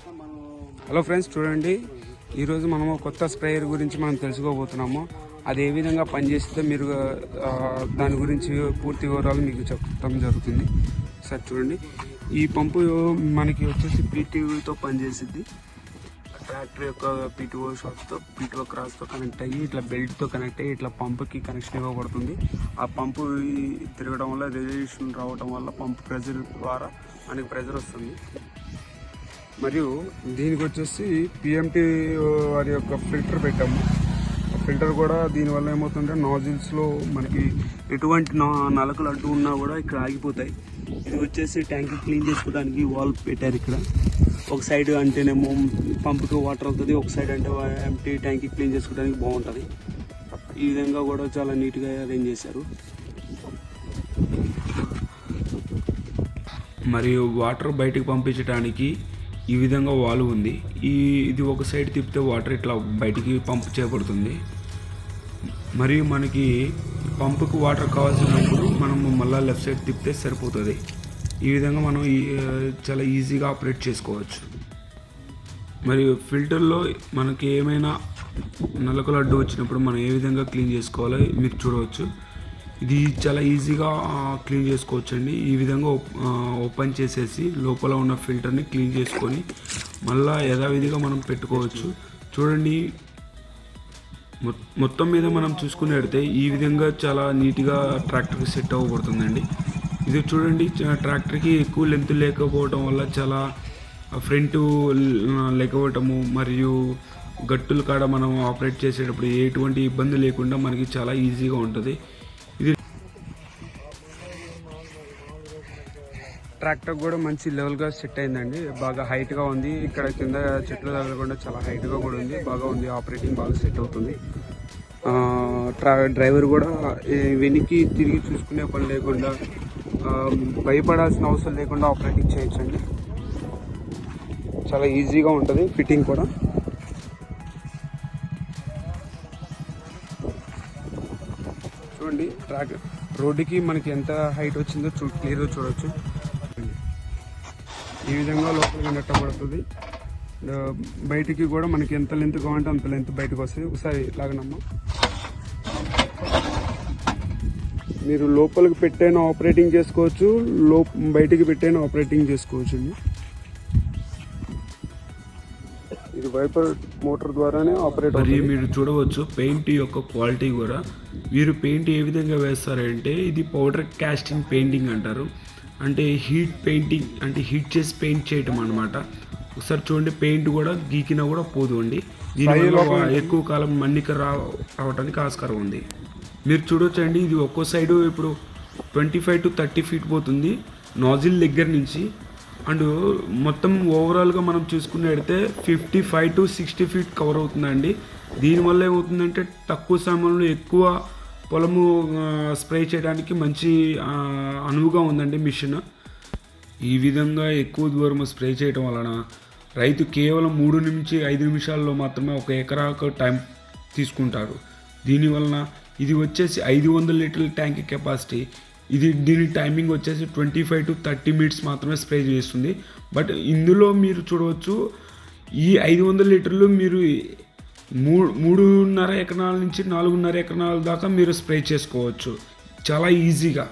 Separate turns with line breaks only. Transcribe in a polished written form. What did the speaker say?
Hello friends, చూడండి ఈరోజు మనము కొత్త స్ప్రేయర్ గురించి మనం తెలుసుకోబోతున్నాము. అది ఏ విధంగా పనిచేస్తే మీరు దాని గురించి పూర్తి వివరాలు మీకు చెప్పడం జరుగుతుంది. సార్ చూడండి, ఈ పంపు మనకి వచ్చేసి పీటీఓతో పనిచేసిద్ది. ట్రాక్టర్ యొక్క పీటీఓ షాప్తో పీటీఓ క్రాస్తో కనెక్ట్ అయ్యి ఇట్లా బెల్ట్తో కనెక్ట్ అయ్యి ఇట్లా పంపుకి కనెక్షన్ ఇవ్వబడుతుంది. ఆ పంపు తిరగడం వల్ల రేడియేషన్ రావడం వల్ల పంపు ప్రెజర్ ద్వారా మనకి ప్రెజర్ వస్తుంది. మరియు దీనికి వచ్చేసి పిఎంటీ వారి యొక్క ఫిల్టర్ పెట్టాము. ఆ ఫిల్టర్ కూడా దీనివల్ల ఏమవుతుందంటే నాజిల్స్లో మనకి ఎటువంటి నలకలు అడ్డు ఉన్నా కూడా ఇక్కడ ఆగిపోతాయి. ఇది వచ్చేసి ట్యాంక్ క్లీన్ చేసుకోవడానికి వాల్ పెట్టారు. ఇక్కడ ఒక సైడ్ అంటేనేమో పంపుకి వాటర్ అవుతుంది, ఒక సైడ్ అంటే ఎంటీ ట్యాంక్ క్లీన్ చేసుకోవడానికి బాగుంటుంది. ఈ విధంగా కూడా చాలా నీట్గా అరేంజ్ చేశారు. మరియు వాటర్ బయటకు పంపించడానికి ఈ విధంగా వాల్వ్ ఉంది. ఇది ఒక సైడ్ తిప్పితే వాటర్ ఇట్లా బయటికి పంప్ చేయబడుతుంది. మరియు మనకి పంపుకు వాటర్ కావాల్సినప్పుడు మనము మళ్ళీ లెఫ్ట్ సైడ్ తిప్పితే సరిపోతుంది. ఈ విధంగా మనం చాలా ఈజీగా ఆపరేట్ చేసుకోవచ్చు. మరియు ఫిల్టర్లో మనకి ఏమైనా నలకలు అడ్డు వచ్చినప్పుడు మనం ఏ విధంగా క్లీన్ చేసుకోవాలో మీరు చూడవచ్చు. ఇది చాలా ఈజీగా క్లీన్ చేసుకోవచ్చు అండి. ఈ విధంగా ఓపెన్ చేసేసి లోపల ఉన్న ఫిల్టర్ని క్లీన్ చేసుకొని మళ్ళీ యథావిధిగా మనం పెట్టుకోవచ్చు. చూడండి, మొత్తం మీద మనం చూసుకున్నట్లయితే ఈ విధంగా చాలా నీట్గా ట్రాక్టర్కి సెట్ అవ్వబడుతుందండి. ఇది చూడండి, ట్రాక్టర్కి ఎక్కువ లెంత్ లేకపోవడం వల్ల చాలా ఫ్రంట్ లేకపోవటము మరియు గట్టుల కాడ మనం ఆపరేట్ చేసేటప్పుడు ఎటువంటి ఇబ్బంది లేకుండా మనకి చాలా ఈజీగా ఉంటుంది. ఇది ట్రాక్టర్ కూడా మంచి లెవెల్గా సెట్ అయిందండి. బాగా హైట్గా ఉంది. ఇక్కడ కింద చెట్లు తగలకుండా చాలా హైట్గా కూడా ఉంది. బాగా ఉంది, ఆపరేటింగ్ బాగా సెట్ అవుతుంది. డ్రైవర్ కూడా వెనక్కి తిరిగి చూసుకునే పని లేకుండా భయపడాల్సిన అవసరం లేకుండా ఆపరేటింగ్ చేయొచ్చండి. చాలా ఈజీగా ఉంటుంది ఫిట్టింగ్ కూడా. చూడండి, రోడ్డుకి మనకి ఎంత హైట్ వచ్చిందో క్లియర్గా చూడవచ్చు. ఈ విధంగా లోపలికి నెట్టబడుతుంది. బయటికి కూడా మనకి ఎంత లెంత్ కావాలంటే అంత లెంత్ బయటకు వస్తుంది. ఒకసారి లాగనమ్మా. మీరు లోపలికి పెట్టైనా ఆపరేటింగ్ చేసుకోవచ్చు, బయటికి పెట్టైనా ఆపరేటింగ్ చేసుకోవచ్చు అండి. ఇది వైపర్ మోటార్ ద్వారానే ఆపరేట్ అవుతుంది. మీరు చూడవచ్చు పెయింట్ యొక్క క్వాలిటీ కూడా. వీరు పెయింట్ ఏ విధంగా వేస్తారంటే ఇది పౌడర్ కాస్టింగ్ పెయింటింగ్ అంటారు. అంటే హీట్ పెయింటింగ్, అంటే హీట్ చేసి పెయింట్ చేయటం అనమాట. ఒకసారి చూడండి, పెయింట్ కూడా గీకినా కూడా పోదు అండి. దీనివల్ల ఎక్కువ కాలం మన్నిక రావడానికి ఆస్కారం ఉంది. మీరు చూడొచ్చండి, ఇది ఒక్కో సైడు ఇప్పుడు 25 to 30 feet పోతుంది నాజిల్ దగ్గర నుంచి. అండ్ మొత్తం ఓవరాల్గా మనం చూసుకున్నట్టయితే 55 to 60 feet కవర్ అవుతుందండి. దీనివల్ల ఏమవుతుందంటే తక్కువ సమయంలో ఎక్కువ పొలము స్ప్రే చేయడానికి మంచి అనువుగా ఉందండి మిషన్. ఈ విధంగా ఎక్కువ దూరం స్ప్రే చేయడం వలన రైతు కేవలం 3 నుంచి 5 నిమిషాల్లో మాత్రమే 1 ఎకరాకు టైం తీసుకుంటారు. దీనివలన ఇది వచ్చేసి 500 లీటర్ల ట్యాంక్ కెపాసిటీ. దీని టైమింగ్ వచ్చేసి 25 to 30 minutes మాత్రమే స్ప్రే చేస్తుంది. బట్ ఇందులో మీరు చూడవచ్చు, ఈ 500 లీటర్లు మీరు 3.5 ఎకరాల నుంచి 4.5 ఎకరాల దాకా మీరు స్ప్రే చేసుకోవచ్చు చాలా ఈజీగా.